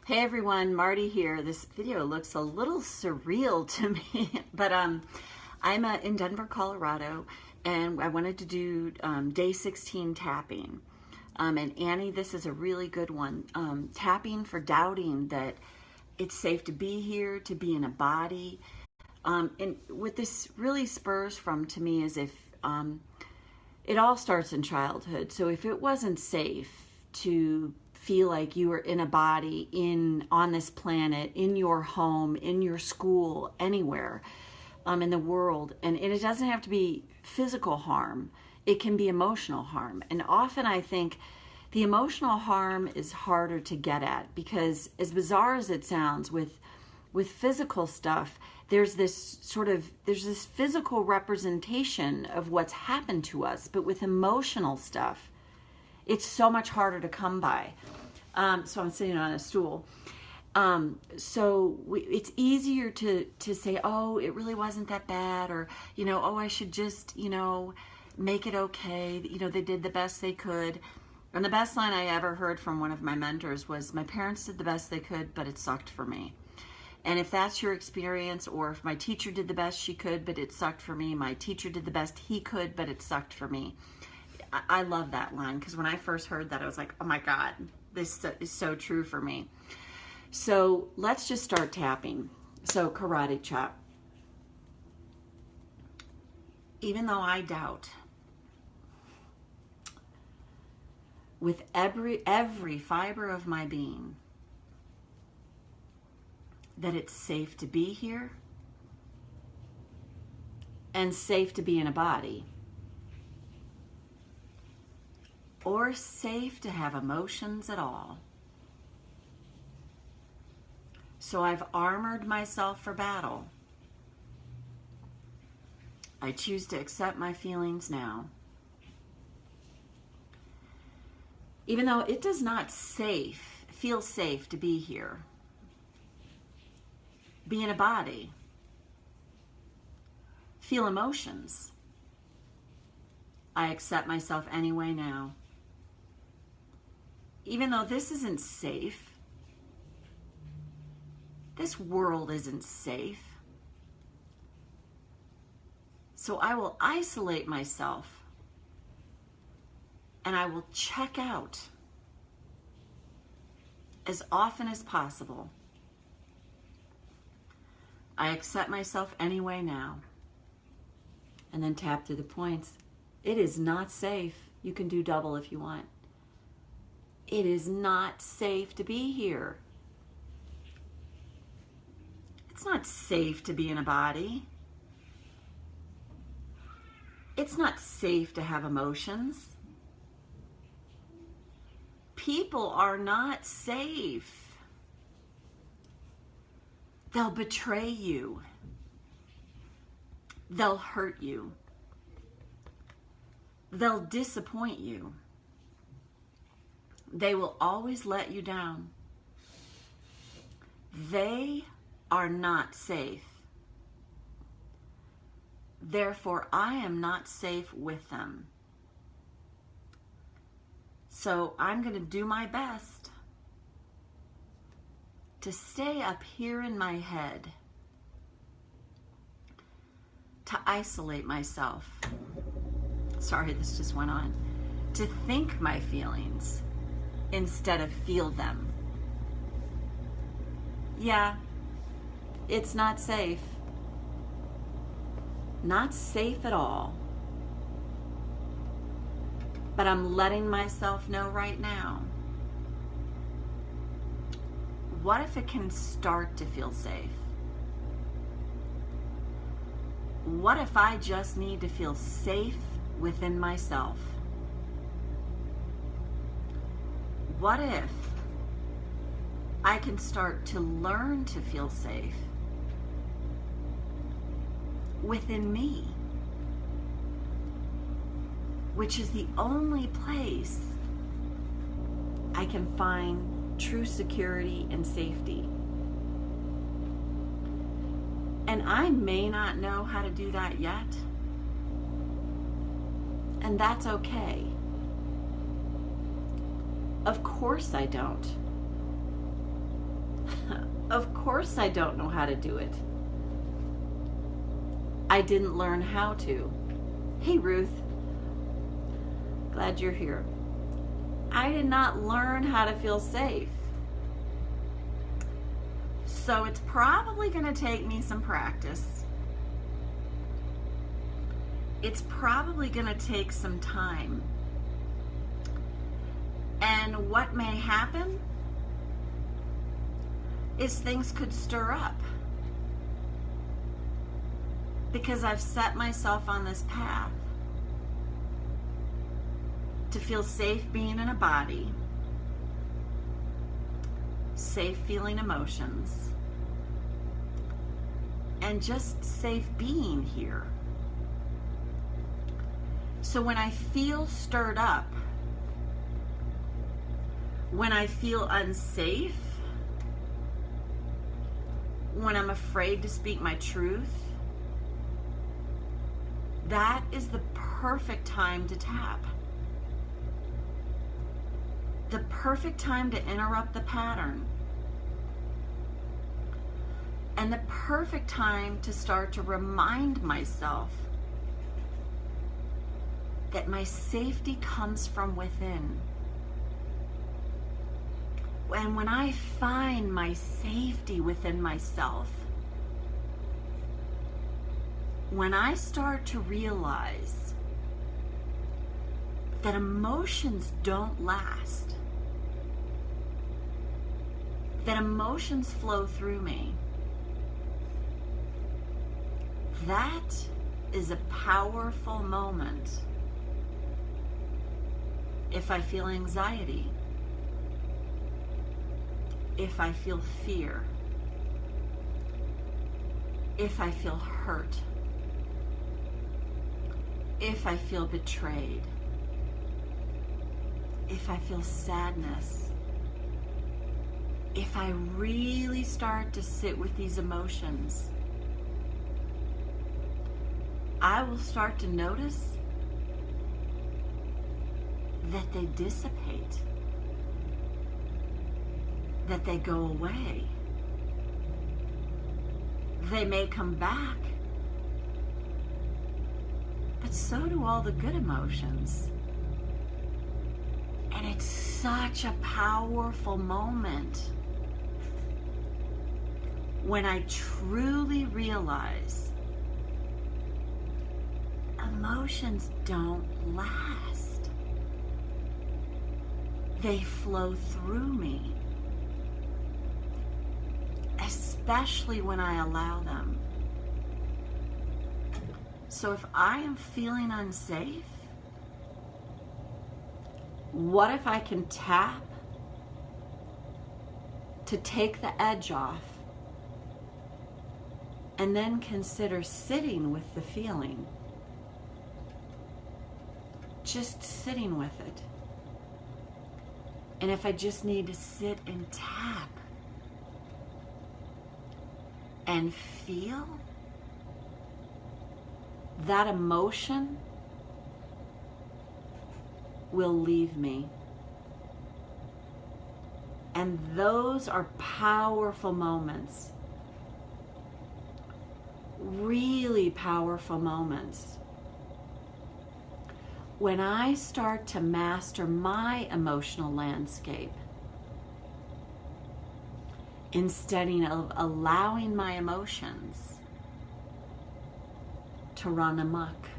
Hey everyone, Marty here. This video looks a little surreal to me, but I'm in Denver, Colorado, and I wanted to do day 16 tapping. And Annie, this is a really good one. Tapping for doubting that it's safe to be here, to be in a body. And what this really spurs from to me is if it all starts in childhood. So if it wasn't safe to feel like you were in a body on this planet, in your home, in your school, anywhere in the world, and it doesn't have to be physical harm, it can be emotional harm. And often I think the emotional harm is harder to get at, because as bizarre as it sounds, with physical stuff, there's this physical representation of what's happened to us, but with emotional stuff, it's so much harder to come by. So I'm sitting on a stool. It's easier to say, oh, it really wasn't that bad, or, oh, I should just, make it okay. They did the best they could. And the best line I ever heard from one of my mentors was, my parents did the best they could, but it sucked for me. And if that's your experience, or if my teacher did the best she could, but it sucked for me, my teacher did the best he could, but it sucked for me. I love that line, because when I first heard that, I was like, oh my God, this is so true for me. So let's just start tapping. So karate chop. Even though I doubt, with every fiber of my being, that it's safe to be here and safe to be in a body, or safe to have emotions at all. So I've armored myself for battle. I choose to accept my feelings now. Even though it does not feel safe to be here, be in a body, feel emotions, I accept myself anyway now. Even though this isn't safe, this world isn't safe, so I will isolate myself and I will check out as often as possible. I accept myself anyway now. And then tap through the points. It is not safe. You can do double if you want. It is not safe to be here. It's not safe to be in a body. It's not safe to have emotions. People are not safe. They'll betray you. They'll hurt you. They'll disappoint you. They will always let you down. They are not safe. Therefore, I am not safe with them. So I'm going to do my best to stay up here in my head, to isolate myself. Sorry, this just went on. To think my feelings instead of feel them. Yeah, it's not safe. Not safe at all. But I'm letting myself know right now. What if it can start to feel safe? What if I just need to feel safe within myself? What if I can start to learn to feel safe within me, which is the only place I can find true security and safety. And I may not know how to do that yet, and that's okay. Of course I don't. Of course I don't know how to do it. I didn't learn how to. Hey, Ruth. Glad you're here. I did not learn how to feel safe. So it's probably going to take me some practice. It's probably going to take some time. And what may happen is things could stir up. Because I've set myself on this path to feel safe being in a body, safe feeling emotions, and just safe being here. So when I feel stirred up, when I feel unsafe, when I'm afraid to speak my truth, that is the perfect time to tap. The perfect time to interrupt the pattern. And the perfect time to start to remind myself that my safety comes from within. And when I find my safety within myself, when I start to realize that emotions don't last, that emotions flow through me, that is a powerful moment. If I feel anxiety, if I feel fear, if I feel hurt, if I feel betrayed, if I feel sadness, if I really start to sit with these emotions, I will start to notice that they dissipate, that they go away. They may come back, but so do all the good emotions. And it's such a powerful moment when I truly realize emotions don't last. They flow through me, especially when I allow them. So if I am feeling unsafe, what if I can tap to take the edge off and then consider sitting with the feeling? Just sitting with it. And if I just need to sit and tap and feel that emotion will leave me. And those are powerful moments. Really powerful moments. When I start to master my emotional landscape, instead of allowing my emotions to run amok,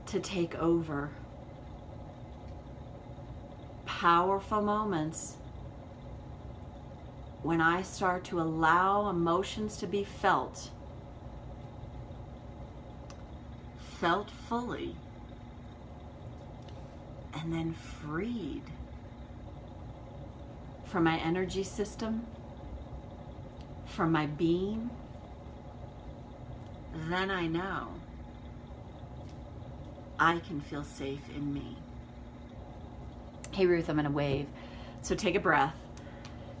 to take over. Powerful moments when I start to allow emotions to be felt fully, and then freed from my energy system, from my being, then I know I can feel safe in me. Hey Ruth, I'm gonna wave. So take a breath.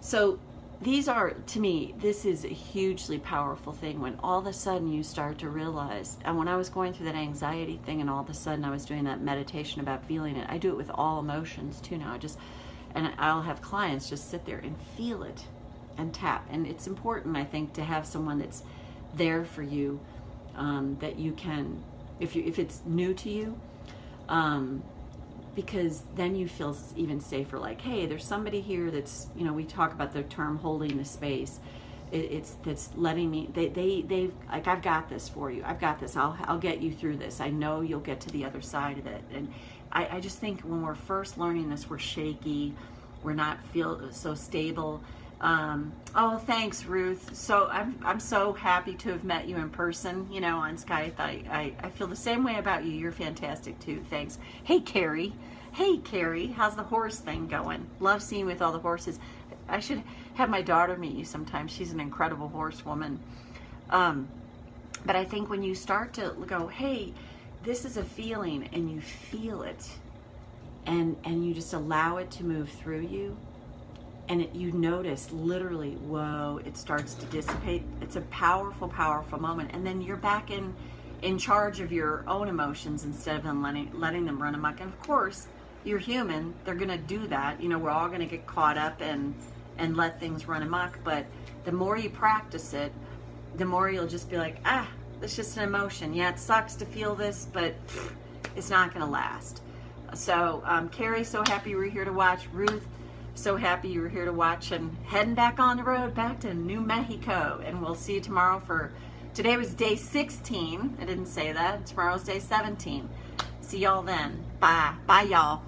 So these are, to me, this is a hugely powerful thing when all of a sudden you start to realize, and when I was going through that anxiety thing and all of a sudden I was doing that meditation about feeling it, I do it with all emotions too now. I just And I'll have clients just sit there and feel it and tap. And it's important, I think, to have someone that's there for you, that you can, if it's new to you, because then you feel even safer, like, hey, there's somebody here that's, we talk about the term holding the space. That's letting me, they've like, I've got this for you. I've got this. I'll get you through this. I know you'll get to the other side of it. And I just think when we're first learning this, we're shaky. We're not feel so stable. Oh, thanks, Ruth. So I'm so happy to have met you in person, on Skype. I feel the same way about you. You're fantastic too. Thanks. Hey, Carrie. How's the horse thing going? Love seeing you with all the horses. I should have my daughter meet you sometime. She's an incredible horsewoman. But I think when you start to go, hey, this is a feeling, and you feel it, and you just allow it to move through you, and you notice literally, whoa, it starts to dissipate. It's a powerful, powerful moment. And then you're back in charge of your own emotions instead of them letting them run amok. And of course, you're human. They're going to do that. We're all going to get caught up and let things run amok. But the more you practice it, the more you'll just be like, it's just an emotion. Yeah, it sucks to feel this, but it's not going to last. So, Carrie, so happy you were here to watch. Ruth, so happy you were here to watch. And heading back on the road, back to New Mexico. And we'll see you tomorrow today was day 16. I didn't say that. Tomorrow's day 17. See y'all then. Bye. Bye, y'all.